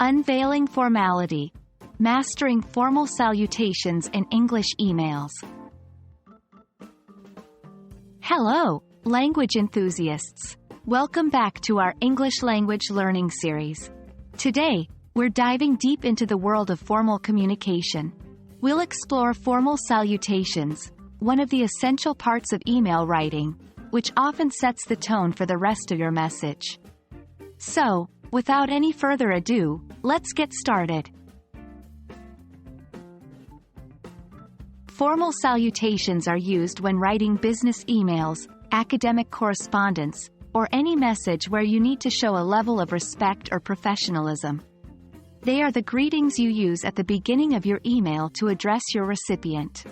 Unveiling Formality. Mastering formal salutations in English emails. Hello, language enthusiasts. Welcome back to our English language learning series. Today, we're diving deep into the world of formal communication. We'll explore formal salutations, one of the essential parts of email writing, which often sets the tone for the rest of your message. So, without any further ado, let's get started. Formal salutations are used when writing business emails, academic correspondence, or any message where you need to show a level of respect or professionalism. They are the greetings you use at the beginning of your email to address your recipient.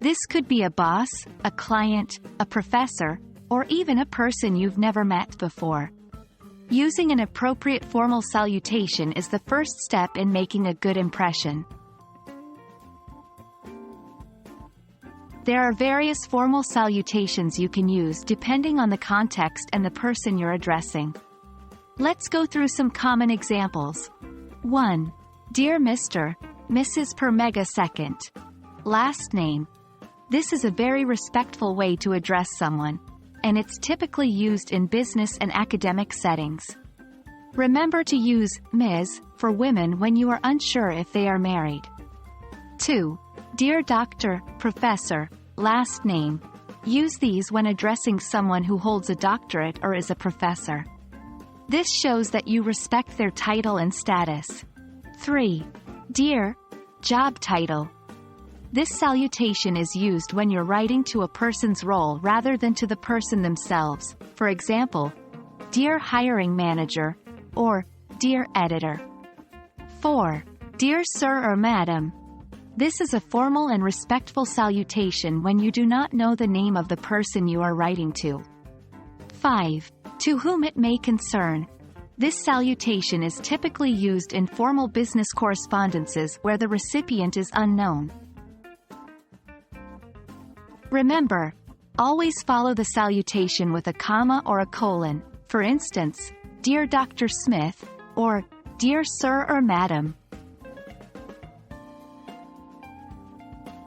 This could be a boss, a client, a professor, or even a person you've never met before. Using an appropriate formal salutation is the first step in making a good impression. There are various formal salutations you can use depending on the context and the person you're addressing. Let's go through some common examples. 1. Dear Mr. Mrs. per megasecond. Last name. This is a very respectful way to address someone, and it's typically used in business and academic settings. Remember to use Ms. for women when you are unsure if they are married. 2. Dear Dr. Professor, last name. Use these when addressing someone who holds a doctorate or is a professor. This shows that you respect their title and status. 3. Dear Job title. This salutation is used when you're writing to a person's role rather than to the person themselves. For example, Dear Hiring Manager, or Dear Editor. 4. Dear Sir or Madam. This is a formal and respectful salutation when you do not know the name of the person you are writing to. 5. To whom it may concern. This salutation is typically used in formal business correspondences where the recipient is unknown. Remember, always follow the salutation with a comma or a colon. For instance, Dear Dr. Smith, or Dear Sir or Madam.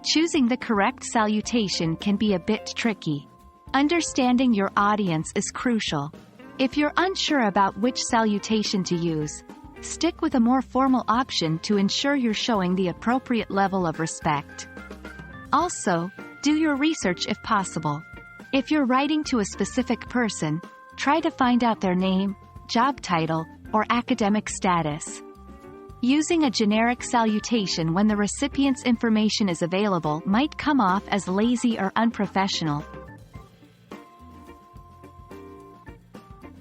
Choosing the correct salutation can be a bit tricky. Understanding your audience is crucial. If you're unsure about which salutation to use, stick with a more formal option to ensure you're showing the appropriate level of respect. Also, do your research if possible. If you're writing to a specific person, try to find out their name, job title, or academic status. Using a generic salutation when the recipient's information is available might come off as lazy or unprofessional.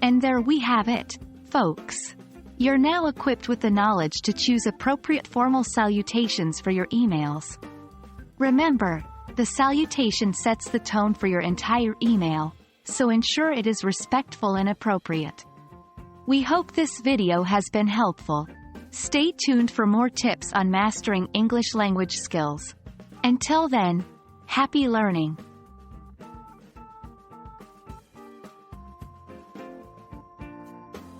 And there we have it, folks. You're now equipped with the knowledge to choose appropriate formal salutations for your emails. Remember, the salutation sets the tone for your entire email, so ensure it is respectful and appropriate. We hope this video has been helpful. Stay tuned for more tips on mastering English language skills. Until then, happy learning!